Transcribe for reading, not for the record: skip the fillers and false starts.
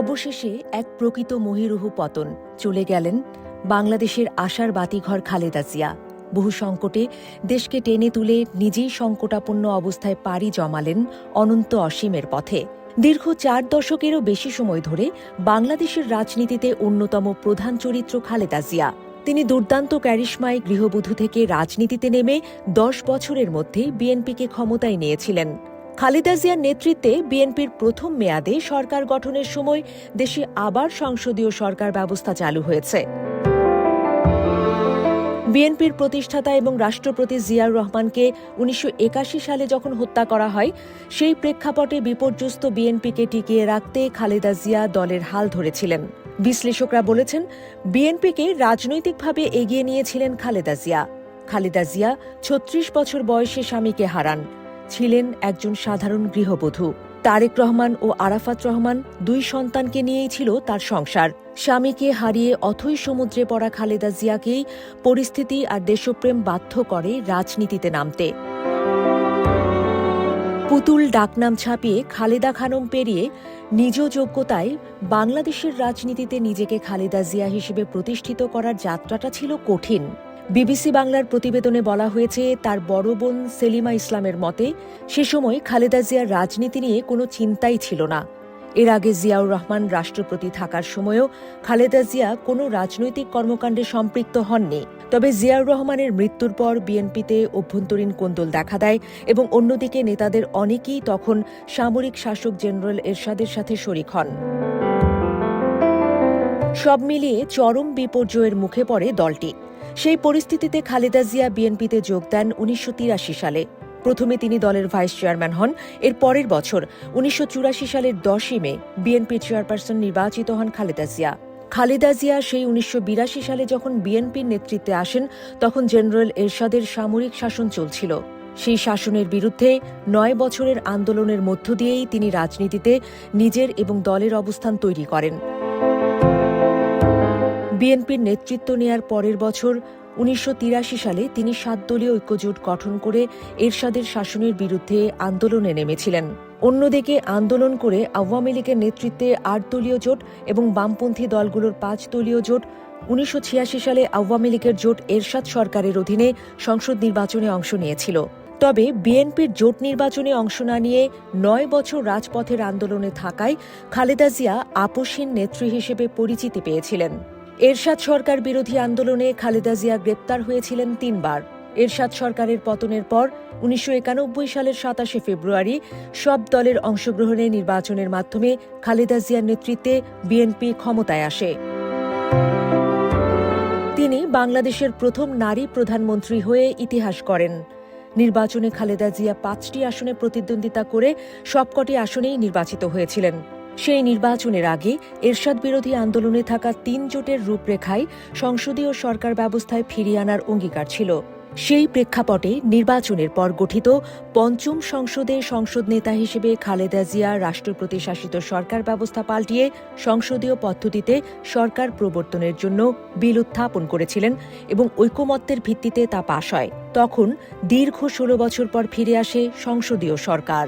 অবশেষে এক প্রকৃত মহীরুহ পতন। চলে গেলেন বাংলাদেশের আশার বাতিঘর খালেদা জিয়া। বহু সংকটে দেশকে টেনে তুলে নিজেই সংকটাপন্ন অবস্থায় পাড়ি জমালেন অনন্ত অসীমের পথে। দীর্ঘ 4 দশকেরও বেশি সময় ধরে বাংলাদেশের রাজনীতিতে অন্যতম প্রধান চরিত্র খালেদা জিয়া। তিনি দুর্দান্ত ক্যারিশমায় গৃহবধূ থেকে রাজনীতিতে নেমে 10 বছরের মধ্যেই বিএনপিকে ক্ষমতায় নিয়েছিলেন। খালেদা জিয়ার নেতৃত্বে বিএনপির প্রথম মেয়াদে সরকার গঠনের সময় দেশে আবার সংসদীয় সরকার ব্যবস্থা চালু হয়েছে। বিএনপির প্রতিষ্ঠাতা এবং রাষ্ট্রপতি জিয়াউর রহমানকে 1981 সালে যখন হত্যা করা হয়, সেই প্রেক্ষাপটে বিপর্যস্ত বিএনপিকে টিকিয়ে রাখতে খালেদা জিয়া দলের হাল ধরেছিলেন। বিশ্লেষকরা বলেছেন, বিএনপিকে রাজনৈতিকভাবে এগিয়ে নিয়েছিলেন খালেদা জিয়া। খালেদা জিয়া 36 বছর বয়সে স্বামীকে হারান। ছিলেন একজন সাধারণ গৃহবধূ। তারেক রহমান ও আরাফাত রহমান 2 সন্তানকে নিয়েই ছিল তার সংসার। স্বামীকে হারিয়ে অথৈ সমুদ্রে পড়া খালেদা জিয়াকেই পরিস্থিতি আর দেশপ্রেম বাধ্য করে রাজনীতিতে নামতে। পুতুল ডাকনাম ছাপিয়ে খালেদা খানম পেরিয়ে নিজ যোগ্যতায় বাংলাদেশের রাজনীতিতে নিজেকে খালেদা জিয়া হিসেবে প্রতিষ্ঠিত করার যাত্রাটা ছিল কঠিন। বিবিসি বাংলার প্রতিবেদনে বলা হয়েছে, তার বড় বোন সেলিমা ইসলামের মতে সে সময় খালেদা জিয়ার রাজনীতি নিয়ে কোনো চিন্তাই ছিল না। এর আগে জিয়াউর রহমান রাষ্ট্রপতি থাকার সময়ও খালেদা জিয়া কোনো রাজনৈতিক কর্মকাণ্ডে সম্পৃক্ত হননি। তবে জিয়াউর রহমানের মৃত্যুর পর বিএনপিতে অভ্যন্তরীণ কোন্দল দেখা দেয় এবং অন্যদিকে নেতাদের অনেকেই তখন সামরিক শাসক জেনারেল এরশাদের সাথে শরিক হন। সব মিলিয়ে চরম বিপর্যয়ের মুখে পড়ে দলটি। সেই পরিস্থিতিতে খালেদা জিয়া বিএনপিতে যোগ দেন 1983 সালে। প্রথমে তিনি দলের ভাইস চেয়ারম্যান হন। এর পরের বছর 1984 সালের 10 মে বিএনপি চেয়ারপারসন নির্বাচিত হন খালেদা জিয়া। খালেদা জিয়া সেই 1982 সালে যখন বিএনপির নেতৃত্বে আসেন, তখন জেনারেল এরশাদের সামরিক শাসন চলছিল। সেই শাসনের বিরুদ্ধে 9 বছরের আন্দোলনের মধ্য দিয়েই তিনি রাজনীতিতে নিজের এবং দলের অবস্থান তৈরি করেন। বিএনপির নেতৃত্ব নেয়ার পরের বছর 1983 সালে তিনি 7 দলীয় ঐক্যজোট গঠন করে এরশাদের শাসনের বিরুদ্ধে আন্দোলনে নেমেছিলেন। অন্যদিকে আন্দোলন করে আওয়ামী লীগের নেতৃত্বে 8 দলীয় জোট এবং বামপন্থী দলগুলোর 5 দলীয় জোট 1986 সালে আওয়ামী লীগের জোট এরশাদ সরকারের অধীনে সংসদ নির্বাচনে অংশ নিয়েছিল। তবে বিএনপির জোট নির্বাচনে অংশ না নিয়ে 9 বছর রাজপথের আন্দোলনে থাকায় খালেদা জিয়া আপোষহীন নেত্রী হিসেবে পরিচিতি পেয়েছিলেন। এরশাদ সরকার বিরোধী আন্দোলনে খালেদা জিয়া গ্রেপ্তার হয়েছিলেন 3 বার। এরশাদ সরকারের পতনের পর 1991 সালের 27 ফেব্রুয়ারি সব দলের অংশগ্রহণে নির্বাচনের মাধ্যমে খালেদা জিয়ার নেতৃত্বে বিএনপি ক্ষমতায় আসে। তিনি বাংলাদেশের প্রথম নারী প্রধানমন্ত্রী হয়ে ইতিহাস গড়েন। নির্বাচনে খালেদা জিয়া 5টি আসনে প্রতিদ্বন্দ্বিতা করে সবকটি আসনেই নির্বাচিত হয়েছিলেন। সেই নির্বাচনের আগে এরশাদ বিরোধী আন্দোলনে থাকা 3 জোটের রূপরেখায় সংসদীয় সরকার ব্যবস্থায় ফিরিয়ে আনার অঙ্গীকার ছিল। সেই প্রেক্ষাপটে নির্বাচনের পর গঠিত 5ম সংসদে সংসদ নেতা হিসেবে খালেদা জিয়া রাষ্ট্রপতি শাসিত সরকার ব্যবস্থা পাল্টিয়ে সংসদীয় পদ্ধতিতে সরকার প্রবর্তনের জন্য বিল উত্থাপন করেছিলেন এবং ঐকমত্যের ভিত্তিতে তা পাস হয়। তখন দীর্ঘ 16 বছর পর ফিরে আসে সংসদীয় সরকার।